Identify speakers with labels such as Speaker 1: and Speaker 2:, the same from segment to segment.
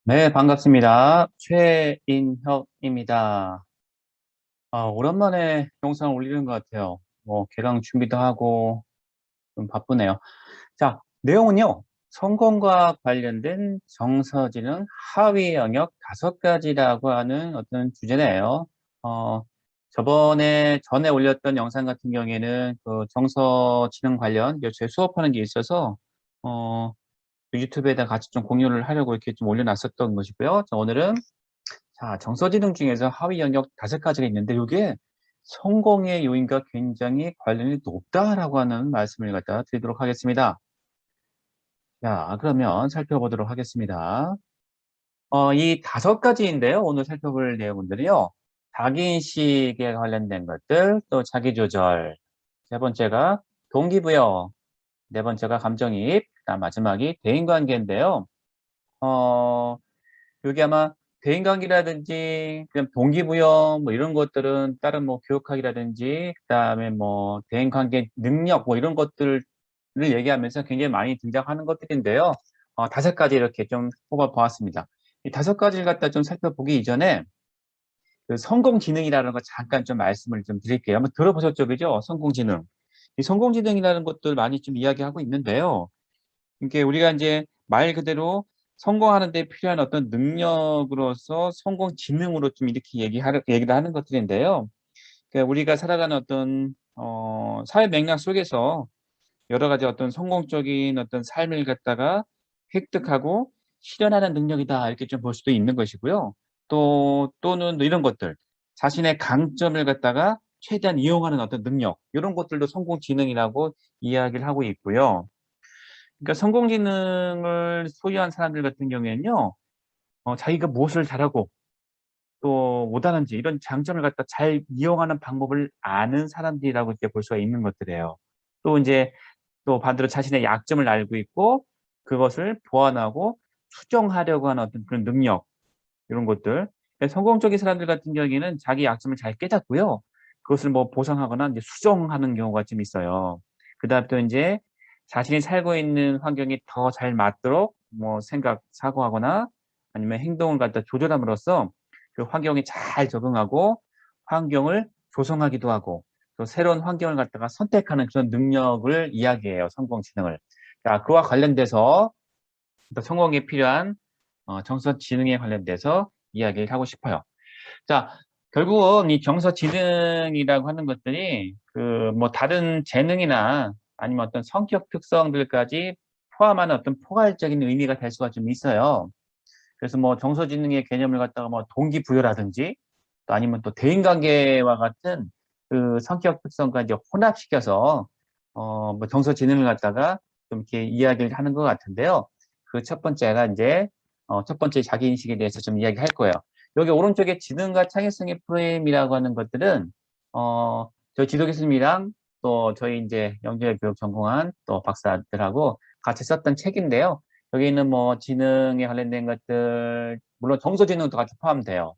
Speaker 1: 네, 반갑습니다. 최인혁입니다. 오랜만에 영상을 올리는 것 같아요. 개강 준비도 하고 좀 바쁘네요. 자, 내용은요. 성공과 관련된 정서지능 하위 영역 5가지라고 하는 어떤 주제네요. 어, 전에 올렸던 영상 같은 경우에는 그 정서지능 관련 제 수업하는 게 있어서 어, 유튜브에다 같이 좀 공유를 하려고 이렇게 좀 올려놨었던 것이고요. 자, 오늘은 정서지능 중에서 하위 영역 5가지가 있는데 이게 성공의 요인과 굉장히 관련이 높다라고 하는 말씀을 갖다 드리도록 하겠습니다. 자, 그러면 살펴보도록 하겠습니다. 이 5가지인데요. 오늘 살펴볼 내용들이요. 자기인식에 관련된 것들, 또 자기조절. 세 번째가 동기부여. 네 번째가 감정이입. 그다음 마지막이 대인관계인데요. 어, 여기 아마 대인관계라든지 그냥 동기부여 뭐 이런 것들은 다른 뭐 교육학이라든지 그다음에 뭐 대인관계 능력 뭐 이런 것들을 얘기하면서 굉장히 많이 등장하는 것들인데요. 5가지 이렇게 좀 뽑아 보았습니다. 이 5가지를 갖다 좀 살펴보기 이전에 그 성공지능이라는 거 잠깐 좀 말씀을 좀 드릴게요. 한번 들어보셨죠, 그죠? 성공지능. 이 성공지능이라는 것들 많이 좀 이야기하고 있는데요. 이게 우리가 이제 말 그대로 성공하는 데 필요한 어떤 능력으로서 성공 지능으로 좀 이렇게 얘기를 하는 것들인데요. 그러니까 우리가 살아가는 어떤 사회 맥락 속에서 여러 가지 어떤 성공적인 어떤 삶을 갖다가 획득하고 실현하는 능력이다 이렇게 좀 볼 수도 있는 것이고요. 또는 이런 것들 자신의 강점을 갖다가 최대한 이용하는 어떤 능력 이런 것들도 성공 지능이라고 이야기를 하고 있고요. 그러니까 성공지능을 소유한 사람들 같은 경우에는요. 자기가 무엇을 잘하고 또 못하는지 이런 장점을 갖다 잘 이용하는 방법을 아는 사람들이라고 이렇게 볼 수가 있는 것들이에요. 또 인제 또 반대로 자신의 약점을 알고 있고 그것을 보완하고 수정하려고 하는 어떤 그런 능력 이런 것들. 성공적인 사람들 같은 경우에는 자기 약점을 잘 깨닫고요. 그것을 뭐 보상하거나 이제 수정하는 경우가 좀 있어요. 그다음에 또 인제 자신이 살고 있는 환경에 더 잘 맞도록 뭐 사고하거나 아니면 행동을 갖다 조절함으로써 그 환경에 잘 적응하고 환경을 조성하기도 하고 또 새로운 환경을 갖다가 선택하는 그런 능력을 이야기해요, 성공지능을. 자, 그와 관련돼서 또 성공에 필요한 정서지능에 관련돼서 이야기를 하고 싶어요. 자, 결국은 이 정서지능이라고 하는 것들이 그 뭐 다른 재능이나 아니면 어떤 성격 특성들까지 포함하는 어떤 포괄적인 의미가 될 수가 좀 있어요. 그래서 뭐 정서지능의 개념을 갖다가 뭐 동기부여라든지 또 아니면 또 대인관계와 같은 그 성격 특성과 이제 혼합시켜서 뭐 정서지능을 갖다가 좀 이렇게 이야기를 하는 것 같은데요. 그 첫 번째가 인제 첫 번째 자기인식에 대해서 좀 이야기할 거예요. 여기 오른쪽에 지능과 창의성의 프레임이라고 하는 것들은 저희 지도 교수님이랑 또 저희 인제 영재 교육 전공한 또 박사들하고 같이 썼던 책인데요. 여기 있는 뭐 지능에 관련된 것들 물론 정서지능도 같이 포함돼요.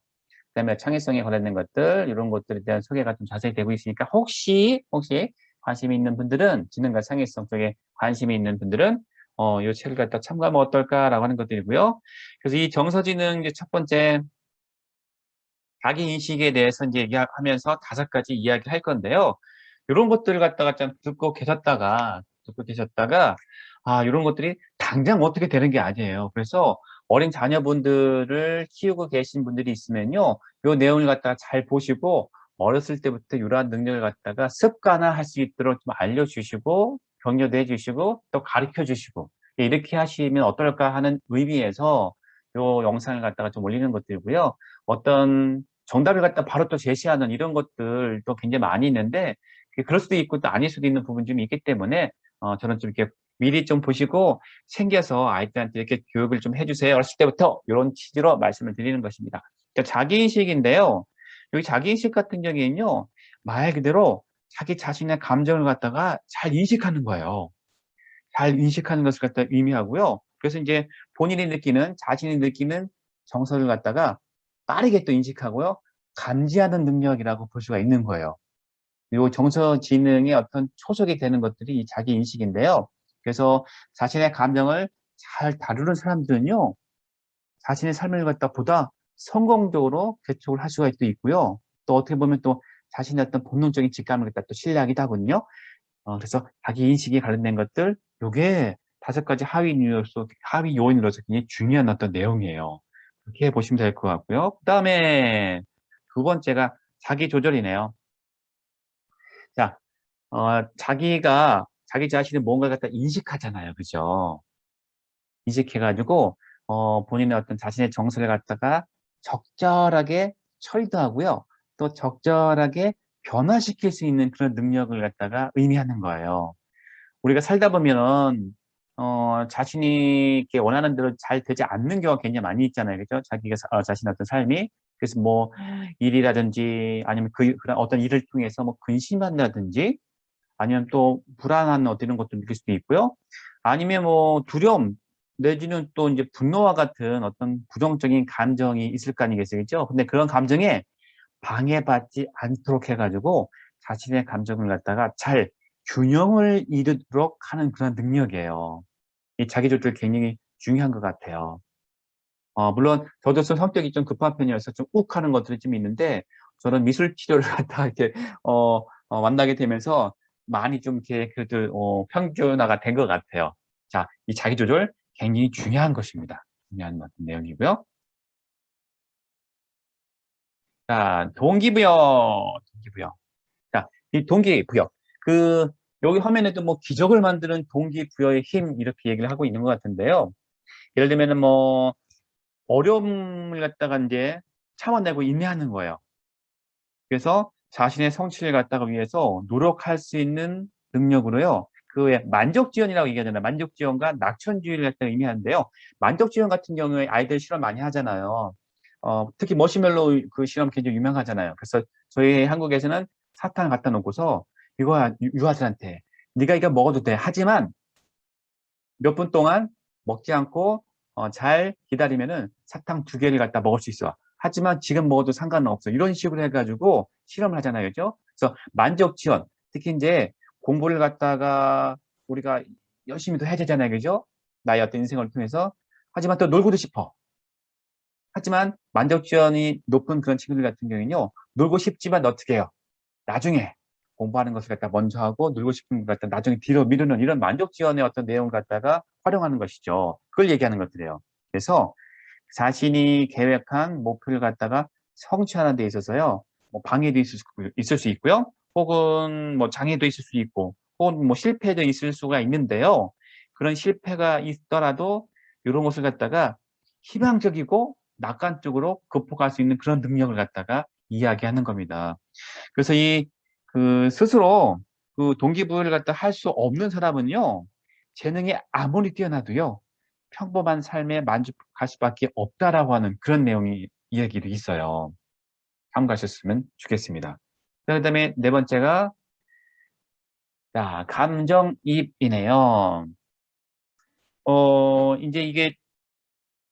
Speaker 1: 그다음에 창의성에 관련된 것들 이런 것들에 대한 소개가 좀 자세히 되고 있으니까 혹시 관심이 있는 분들은 지능과 창의성 쪽에 관심이 있는 분들은 요 책을 갖다 참고하면 어떨까라고 하는 것들이고요. 그래서 이 정서지능 이제 첫 번째 자기 인식에 대해서 인제 얘기하면서 5가지 이야기를 할 건데요. 요런 것들을 갖다가 좀 듣고 계셨다가 요런 것들이 당장 어떻게 되는 게 아니에요. 그래서 어린 자녀분들을 키우고 계신 분들이 있으면요. 요 내용을 갖다가 잘 보시고 어렸을 때부터 이러한 능력을 갖다가 습관화할 수 있도록 좀 알려주시고 격려도 해 주시고 또 가르쳐 주시고 이렇게 하시면 어떨까 하는 의미에서 요 영상을 갖다가 좀 올리는 것들이고요. 어떤 정답을 갖다 바로 또 제시하는 이런 것들도 굉장히 많이 있는데 그럴 수도 있고 또 아닐 수도 있는 부분이 좀 있기 때문에 저는 좀 이렇게 미리 좀 보시고 챙겨서 아이들한테 이렇게 교육을 좀 해 주세요. 어렸을 때부터 요런 취지로 말씀을 드리는 것입니다. 그러니까 자기인식인데요. 여기 자기인식 같은 경우에는요. 말 그대로 자기 자신의 감정을 갖다가 잘 인식하는 거예요. 잘 인식하는 것을 갖다 의미하고요. 그래서 인제 본인이 느끼는 자신이 느끼는 정서를 갖다가 빠르게 또 인식하고요. 감지하는 능력이라고 볼 수가 있는 거예요. 요 정서 지능의 어떤 초석이 되는 것들이 이 자기 인식인데요. 그래서 자신의 감정을 잘 다루는 사람들은요. 자신의 삶을 갖다 보다 성공적으로 개척을 할 수가 또 있고요. 또 어떻게 보면 또 자신의 어떤 본능적인 직감을 갖다 또 신뢰하기도 하거든요. 그래서 자기 인식에 관련된 것들, 요게 5가지 하위 요인으로서 굉장히 중요한 어떤 내용이에요. 그렇게 보시면 될 것 같고요. 그다음에 두 번째가 자기 조절이네요. 자, 자기가 자기 자신이 뭔가를 갖다 인식하잖아요. 그죠? 인식해 가지고 본인의 어떤 자신의 정서를 갖다가 적절하게 처리도 하고요. 또 적절하게 변화시킬 수 있는 그런 능력을 갖다가 의미하는 거예요. 우리가 살다 보면은 자신이 이렇게 원하는 대로 잘 되지 않는 경우가 굉장히 많이 있잖아요. 그죠? 자기가 자신의 어떤 삶이. 그래서 뭐 일이라든지 아니면 그런 어떤 일을 통해서 뭐 근심한다든지 아니면 또 불안한 이런 것도 느낄 수도 있고요. 아니면 뭐 두려움 내지는 또 이제 분노와 같은 어떤 부정적인 감정이 있을 거 아니겠어요. 근데 그런 감정에 방해받지 않도록 해 가지고 자신의 감정을 갖다가 잘 균형을 이루도록 하는 그런 능력이에요. 이 자기 조절 굉장히 중요한 것 같아요. 물론 저도 성격이 좀 급한 편이어서 좀 욱하는 것들이 좀 있는데 저는 미술 치료를 갖다가 이렇게 만나게 되면서 많이 좀 이렇게 그래도 평준화가 된 것 같아요. 자, 이 자기 조절 굉장히 중요한 것입니다. 중요한 어떤 내용이고요. 자, 동기부여. 자, 이 동기부여. 그 여기 화면에도 뭐 기적을 만드는 동기부여의 힘 이렇게 얘기를 하고 있는 것 같은데요. 예를 들면은 뭐 어려움을 갖다가 인제 참아내고 인내하는 거예요. 그래서 자신의 성취를 갖다가 위해서 노력할 수 있는 능력으로요. 그 왜 만족지원이라고 얘기하잖아요. 만족지원과 낙천주의를 갖다가 의미하는데요. 만족지원 같은 경우에 아이들 실험 많이 하잖아요. 특히 머시멜로우 그 실험 굉장히 유명하잖아요. 그래서 저희 한국에서는 사탕을 갖다 놓고서 "이거야 유아들한테. 네가 이거 먹어도 돼. 하지만 몇 분 동안 먹지 않고 잘 기다리면은 사탕 2개를 갖다 먹을 수 있어. 하지만 지금 먹어도 상관은 없어." 이런 식으로 해 가지고 실험을 하잖아요. 그죠? 그래서 만족 지원, 특히 인제 공부를 갖다가 우리가 열심히 또 해야 되잖아요. 그죠? 나의 어떤 인생을 통해서. 하지만 또 놀고도 싶어. 하지만 만족 지원이 높은 그런 친구들 같은 경우에는요. 놀고 싶지만 어떻게 해요? 나중에 공부하는 것을 갖다 먼저 하고 놀고 싶은 것 갖다 나중에 뒤로 미루는 이런 만족 지원의 어떤 내용을 갖다가 활용하는 것이죠. 그걸 얘기하는 것들이에요. 그래서 자신이 계획한 목표를 갖다가 성취하는 데 있어서요. 뭐 방해도 있을 수 있고요. 혹은 뭐 장애도 있을 수 있고 혹은 뭐 실패도 있을 수가 있는데요. 그런 실패가 있더라도 요런 것을 갖다가 희망적이고 낙관적으로 극복할 수 있는 그런 능력을 갖다가 이야기하는 겁니다. 그래서 스스로 그 동기부여를 갖다 할 수 없는 사람은요. 재능이 아무리 뛰어나도요. 평범한 삶에 만족할 수밖에 없다라고 하는 그런 내용이 이야기도 있어요. 참고하셨으면 좋겠습니다. 자, 그다음에 네 번째가 자, 감정이입이네요. 인제 이게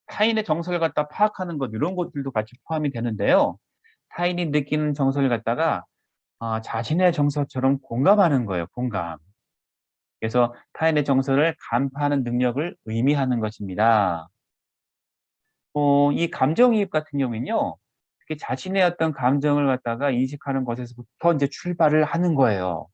Speaker 1: 타인의 정서를 갖다 파악하는 것 이런 것들도 같이 포함이 되는데요. 타인이 느끼는 정서를 갖다가 자신의 정서처럼 공감하는 거예요, 공감. 그래서 타인의 정서를 간파하는 능력을 의미하는 것입니다. 이 감정이입 같은 경우에는요. 특히 자신의 어떤 감정을 갖다가 인식하는 것에서부터 인제 출발을 하는 거예요.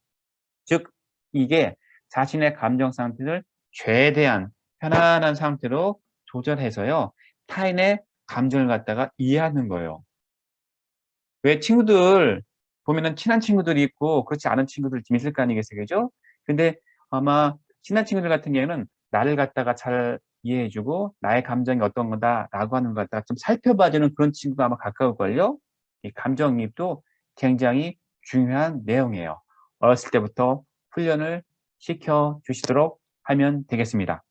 Speaker 1: 즉 이게 자신의 감정 상태를 최대한 편안한 상태로 조절해서요. 타인의 감정을 갖다가 이해하는 거예요. 왜 친구들 보면은 친한 친구들이 있고 그렇지 않은 친구들이 좀 있을 거 아니겠어요. 그죠? 근데 아마 친한 친구들 같은 경우에는 나를 갖다가 잘 이해해 주고 '나의 감정이 어떤 거다.'라고 하는 걸 갖다가 좀 살펴봐 주는 그런 친구가 아마 가까울걸요. 이 감정이입도 굉장히 중요한 내용이에요. 어렸을 때부터 훈련을 시켜 주시도록 하면 되겠습니다.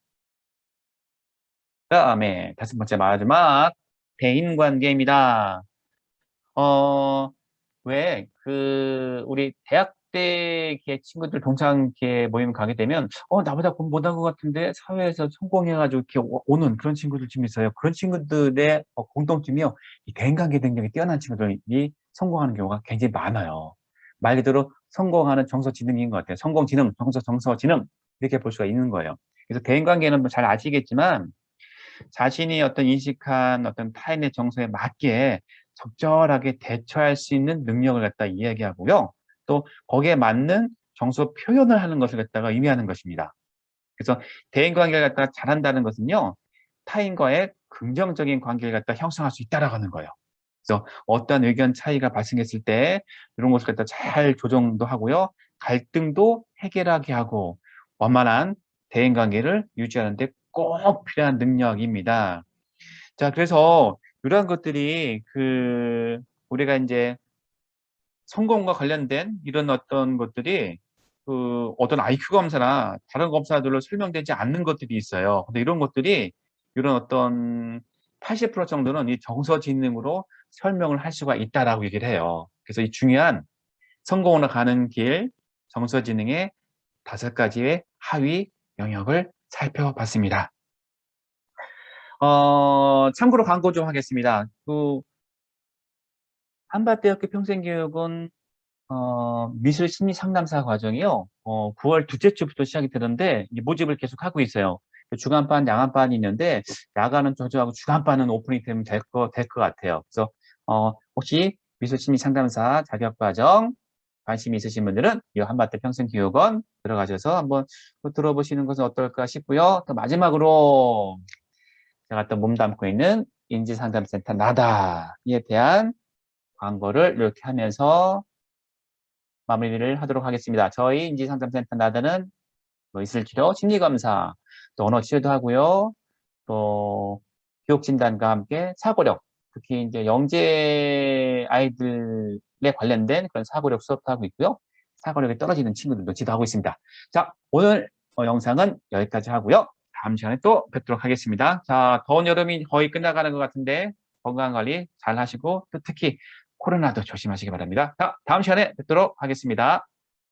Speaker 1: 그다음에 5번째 마지막 대인관계입니다. 어 왜 우리 대학 때 이렇게 친구들 동창 이렇게 모임 가게 되면 나보다 공부 못한 것 같은데 사회에서 성공해 가지고 이렇게 오는 그런 친구들 좀 있어요. 그런 친구들의 공통점이요. 이 대인관계 능력이 뛰어난 친구들이 성공하는 경우가 굉장히 많아요. 말 그대로 성공하는 정서지능인 것 같아요. 성공지능, 정서지능 이렇게 볼 수가 있는 거예요. 그래서 대인관계는 뭐 잘 아시겠지만 자신이 어떤 인식한 어떤 타인의 정서에 맞게 적절하게 대처할 수 있는 능력을 갖다 이야기하고요. 또 거기에 맞는 정서 표현을 하는 것을 갖다가 의미하는 것입니다. 그래서 대인 관계를 갖다가 잘한다는 것은요. 타인과의 긍정적인 관계를 갖다 형성할 수 있다라고 하는 거예요. 그래서 어떤 의견 차이가 발생했을 때 이런 것을 갖다 잘 조정도 하고요. 갈등도 해결하게 하고 원만한 대인 관계를 유지하는 데 꼭 필요한 능력입니다. 자, 그래서 이러한 것들이 우리가 이제 성공과 관련된 이런 어떤 것들이 어떤 IQ 검사나 다른 검사들로 설명되지 않는 것들이 있어요. 근데 이런 것들이 이런 어떤 80% 정도는 이 정서지능으로 설명을 할 수가 있다라고 얘기를 해요. 그래서 이 중요한 성공으로 가는 길, 정서지능의 5가지의 하위 영역을 살펴봤습니다. 참고로 광고 좀 하겠습니다. 한밭대학교 평생교육은 미술 심리 상담사 과정이요. 9월 둘째 주부터 시작이 되는데 이제 모집을 계속 하고 있어요. 주간반, 야간반이 있는데 야간은 저조하고 주간반은 오픈이 되면 될 것 같아요. 그래서 혹시 미술 심리 상담사 자격 과정 관심이 있으신 분들은 이 한밭대 평생교육원 들어가셔서 한번 또 들어보시는 것은 어떨까 싶고요. 또 마지막으로 제가 또 몸담고 있는 인지상담센터 나다에 대한 광고를 이렇게 하면서 마무리를 하도록 하겠습니다. 저희 인지상담센터 나다는 의술치료, 심리검사, 또 언어치료도 하고요. 또 교육진단과 함께 사고력, 특히 이제 영재 아이들에 관련된 그런 사고력 수업도 하고 있고요. 사고력이 떨어지는 친구들도 지도하고 있습니다. 자, 오늘 영상은 여기까지 하고요. 다음 시간에 또 뵙도록 하겠습니다. 자, 더운 여름이 거의 끝나가는 것 같은데 건강관리 잘 하시고 또 특히 코로나도 조심하시기 바랍니다. 자, 다음 시간에 뵙도록 하겠습니다.